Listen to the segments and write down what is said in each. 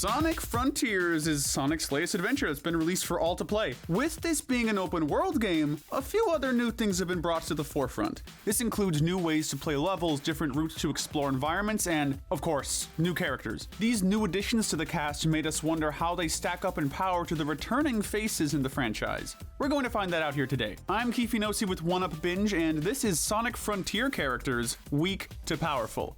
Sonic Frontiers is Sonic's latest adventure that's been released for all to play. With this being an open world game, a few other new things have been brought to the forefront. This includes new ways to play levels, different routes to explore environments, and, of course, new characters. These new additions to the cast made us wonder how they stack up in power to the returning faces in the franchise. We're going to find that out here today. I'm Keefe Nossi with 1UP Binge, and this is Sonic Frontier characters, weak to powerful.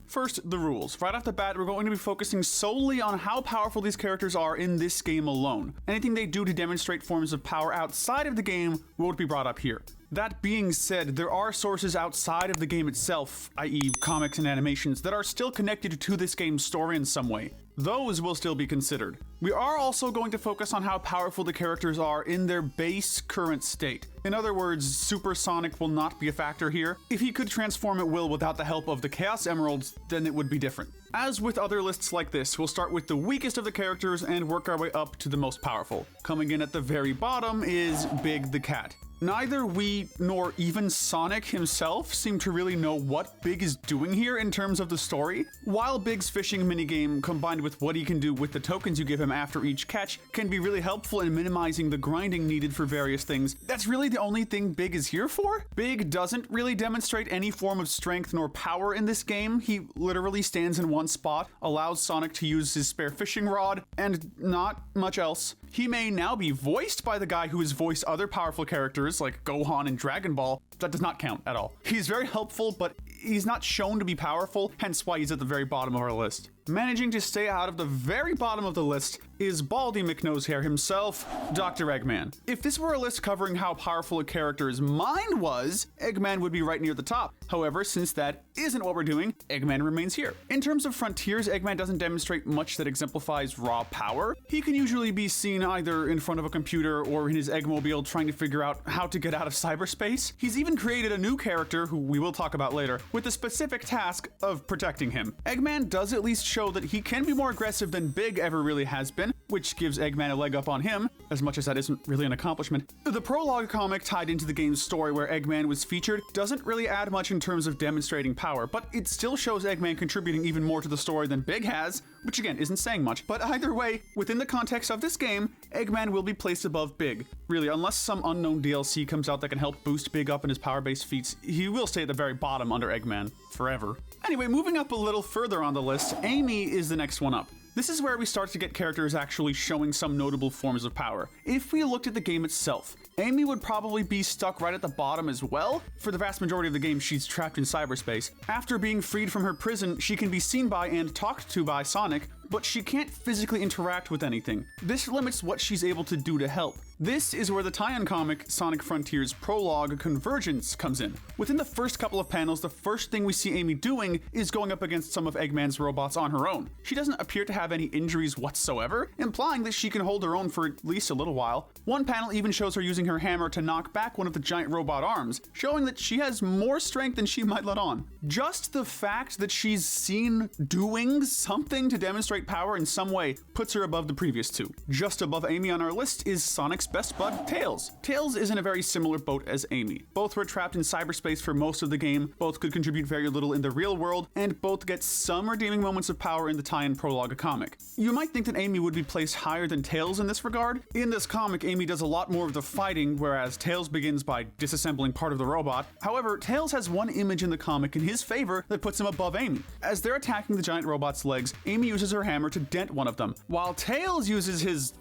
First, the rules. Right off the bat, we're going to be focusing solely on how powerful these characters are in this game alone. Anything they do to demonstrate forms of power outside of the game won't be brought up here. That being said, there are sources outside of the game itself, i.e. comics and animations, that are still connected to this game's story in some way. Those will still be considered. We are also going to focus on how powerful the characters are in their base current state. In other words, Super Sonic will not be a factor here. If he could transform at will without the help of the Chaos Emeralds, then it would be different. As with other lists like this, we'll start with the weakest of the characters and work our way up to the most powerful. Coming in at the very bottom is Big the Cat. Neither we nor even Sonic himself seem to really know what Big is doing here in terms of the story. While Big's fishing minigame, combined with what he can do with the tokens you give him after each catch, can be really helpful in minimizing the grinding needed for various things, that's really the only thing Big is here for. Big doesn't really demonstrate any form of strength nor power in this game. He literally stands in one spot, allows Sonic to use his spare fishing rod, and not much else. He may now be voiced by the guy who has voiced other powerful characters like Gohan and Dragon Ball. That does not count at all. He's very helpful, but he's not shown to be powerful, hence why he's at the very bottom of our list. Managing to stay out of the very bottom of the list is Baldy McNosehair himself, Dr. Eggman. If this were a list covering how powerful a character's mind was, Eggman would be right near the top. However, since that isn't what we're doing, Eggman remains here. In terms of frontiers, Eggman doesn't demonstrate much that exemplifies raw power. He can usually be seen either in front of a computer or in his Eggmobile trying to figure out how to get out of cyberspace. He's even created a new character, who we will talk about later, with the specific task of protecting him. Eggman does at least show that he can be more aggressive than Big ever really has been, which gives Eggman a leg up on him, as much as that isn't really an accomplishment. The prologue comic tied into the game's story where Eggman was featured doesn't really add much in terms of demonstrating power, but it still shows Eggman contributing even more to the story than Big has, which again isn't saying much. But either way, within the context of this game, Eggman will be placed above Big. Really, unless some unknown DLC comes out that can help boost Big up in his power-based feats, he will stay at the very bottom under Eggman forever. Anyway, moving up a little further on the list, Amy is the next one up. This is where we start to get characters actually showing some notable forms of power. If we looked at the game itself, Amy would probably be stuck right at the bottom as well. For the vast majority of the game, she's trapped in cyberspace. After being freed from her prison, she can be seen by and talked to by Sonic, but she can't physically interact with anything. This limits what she's able to do to help. This is where the tie-in comic Sonic Frontiers Prologue Convergence comes in. Within the first couple of panels, the first thing we see Amy doing is going up against some of Eggman's robots on her own. She doesn't appear to have any injuries whatsoever, implying that she can hold her own for at least a little while. One panel even shows her using her hammer to knock back one of the giant robot arms, showing that she has more strength than she might let on. Just the fact that she's seen doing something to demonstrate power in some way puts her above the previous two. Just above Amy on our list is Sonic's best bud, Tails. Tails is in a very similar boat as Amy. Both were trapped in cyberspace for most of the game, both could contribute very little in the real world, and both get some redeeming moments of power in the tie-in prologue comic. You might think that Amy would be placed higher than Tails in this regard. In this comic, Amy does a lot more of the fighting, whereas Tails begins by disassembling part of the robot. However, Tails has one image in the comic in his favor that puts him above Amy. As they're attacking the giant robot's legs, Amy uses her hammer to dent one of them, while Tails uses his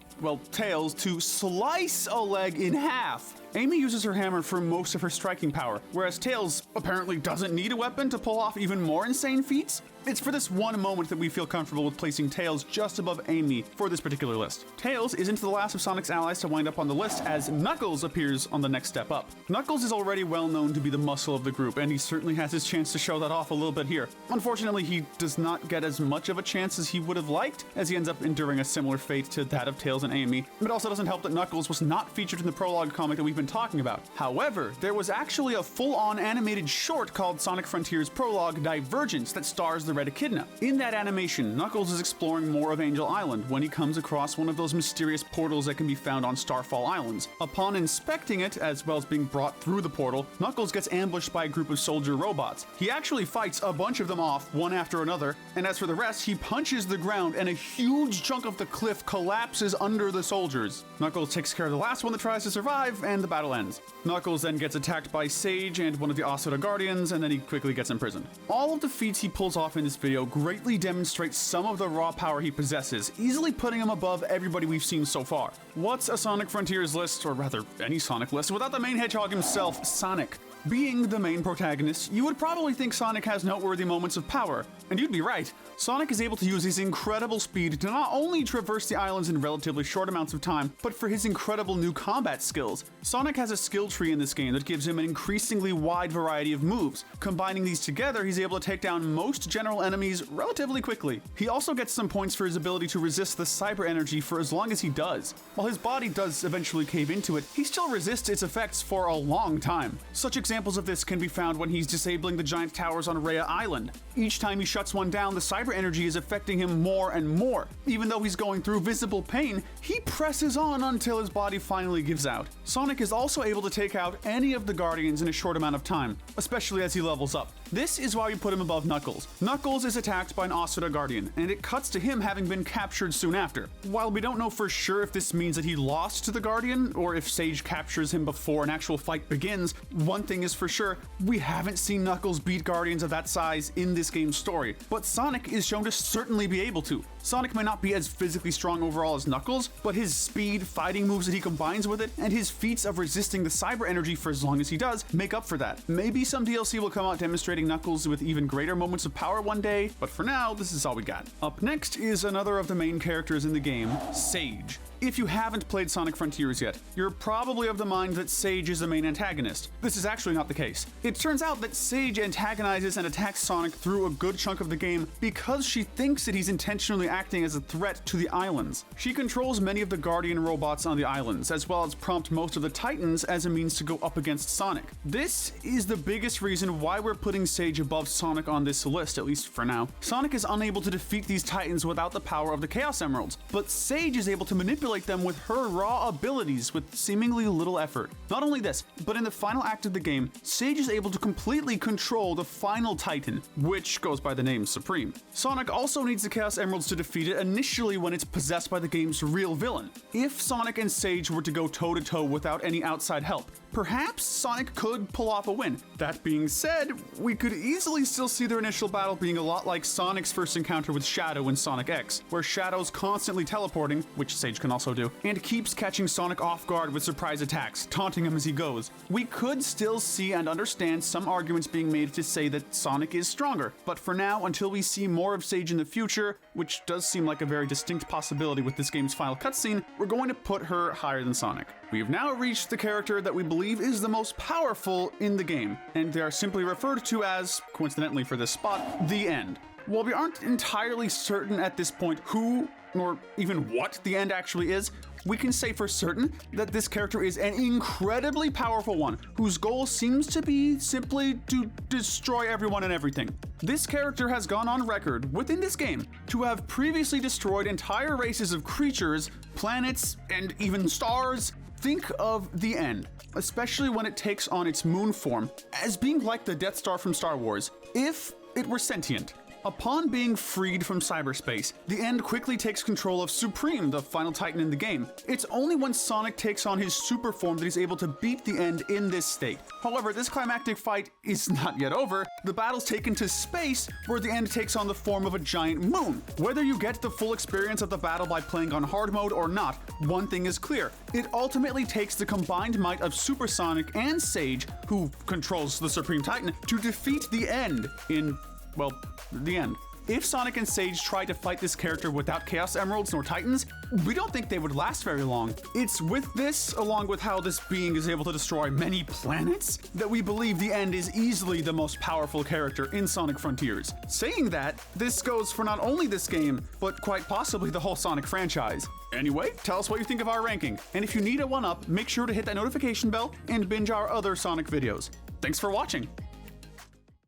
Tails to slice a leg in half. Amy uses her hammer for most of her striking power, whereas Tails apparently doesn't need a weapon to pull off even more insane feats. It's for this one moment that we feel comfortable with placing Tails just above Amy for this particular list. Tails isn't the last of Sonic's allies to wind up on the list, as Knuckles appears on the next step up. Knuckles is already well known to be the muscle of the group, and he certainly has his chance to show that off a little bit here. Unfortunately, he does not get as much of a chance as he would have liked, as he ends up enduring a similar fate to that of Tails and Amy. It also doesn't help that Knuckles was not featured in the prologue comic that we've been talking about. However, there was actually a full-on animated short called Sonic Frontiers Prologue Divergence that stars the Red Echidna. In that animation, Knuckles is exploring more of Angel Island when he comes across one of those mysterious portals that can be found on Starfall Islands. Upon inspecting it, as well as being brought through the portal, Knuckles gets ambushed by a group of soldier robots. He actually fights a bunch of them off, one after another, and as for the rest, he punches the ground and a huge chunk of the cliff collapses under the soldiers. Knuckles takes care of the last one that tries to survive, and the battle ends. Knuckles then gets attacked by Sage and one of the Asuda Guardians, and then he quickly gets imprisoned. All of the feats he pulls off in this video greatly demonstrate some of the raw power he possesses, easily putting him above everybody we've seen so far. What's a Sonic Frontiers list, or rather any Sonic list, without the main hedgehog himself, Sonic? Being the main protagonist, you would probably think Sonic has noteworthy moments of power, and you'd be right. Sonic is able to use his incredible speed to not only traverse the islands in relatively short amounts of time, but for his incredible new combat skills. Sonic has a skill tree in this game that gives him an increasingly wide variety of moves. Combining these together, he's able to take down most general enemies relatively quickly. He also gets some points for his ability to resist the cyber energy for as long as he does. While his body does eventually cave into it, he still resists its effects for a long time. Such examples of this can be found when he's disabling the giant towers on Rhea Island. Each time he shuts one down, the cyber energy is affecting him more and more. Even though he's going through visible pain, he presses on until his body finally gives out. Sonic is also able to take out any of the Guardians in a short amount of time, especially as he levels up. This is why we put him above Knuckles. Knuckles is attacked by an Asuda Guardian, and it cuts to him having been captured soon after. While we don't know for sure if this means that he lost to the Guardian, or if Sage captures him before an actual fight begins, one thing is for sure, we haven't seen Knuckles beat Guardians of that size in this game's story, but Sonic is shown to certainly be able to. Sonic may not be as physically strong overall as Knuckles, but his speed, fighting moves that he combines with it, and his feats of resisting the cyber energy for as long as he does make up for that. Maybe some DLC will come out demonstrating Knuckles with even greater moments of power one day, but for now, this is all we got. Up next is another of the main characters in the game, Sage. If you haven't played Sonic Frontiers yet, you're probably of the mind that Sage is the main antagonist. This is actually not the case. It turns out that Sage antagonizes and attacks Sonic through a good chunk of the game because she thinks that he's intentionally acting as a threat to the islands. She controls many of the Guardian robots on the islands, as well as prompt most of the Titans as a means to go up against Sonic. This is the biggest reason why we're putting Sage above Sonic on this list, at least for now. Sonic is unable to defeat these Titans without the power of the Chaos Emeralds, but Sage is able to manipulate them with her raw abilities with seemingly little effort. Not only this, but in the final act of the game, Sage is able to completely control the final Titan, which goes by the name Supreme. Sonic also needs the Chaos Emeralds to defeat it initially when it's possessed by the game's real villain. If Sonic and Sage were to go toe-to-toe without any outside help, perhaps Sonic could pull off a win. That being said, we could easily still see their initial battle being a lot like Sonic's first encounter with Shadow in Sonic X, where Shadow's constantly teleporting, which Sage can also do, and keeps catching Sonic off guard with surprise attacks, taunting him as he goes. We could still see and understand some arguments being made to say that Sonic is stronger, but for now, until we see more of Sage in the future, which does seem like a very distinct possibility with this game's final cutscene, we're going to put her higher than Sonic. We've now reached the character that we believe is the most powerful in the game, and they are simply referred to as, coincidentally for this spot, the End. While we aren't entirely certain at this point who, or even what the End actually is, we can say for certain that this character is an incredibly powerful one, whose goal seems to be simply to destroy everyone and everything. This character has gone on record, within this game, to have previously destroyed entire races of creatures, planets, and even stars. Think of the End, especially when it takes on its moon form, as being like the Death Star from Star Wars, if it were sentient. Upon being freed from cyberspace, the End quickly takes control of Supreme, the final Titan in the game. It's only when Sonic takes on his super form that he's able to beat the End in this state. However, this climactic fight is not yet over. The battle's taken to space, where the End takes on the form of a giant moon. Whether you get the full experience of the battle by playing on hard mode or not, one thing is clear. It ultimately takes the combined might of Super Sonic and Sage, who controls the Supreme Titan, to defeat the End in, well, the End. if Sonic and Sage tried to fight this character without Chaos Emeralds nor Titans, we don't think they would last very long. It's with this, along with how this being is able to destroy many planets, that we believe the End is easily the most powerful character in Sonic Frontiers. Saying that, this goes for not only this game, but quite possibly the whole Sonic franchise. Anyway, tell us what you think of our ranking, and if you need a one-up, make sure to hit that notification bell and binge our other Sonic videos. Thanks for watching!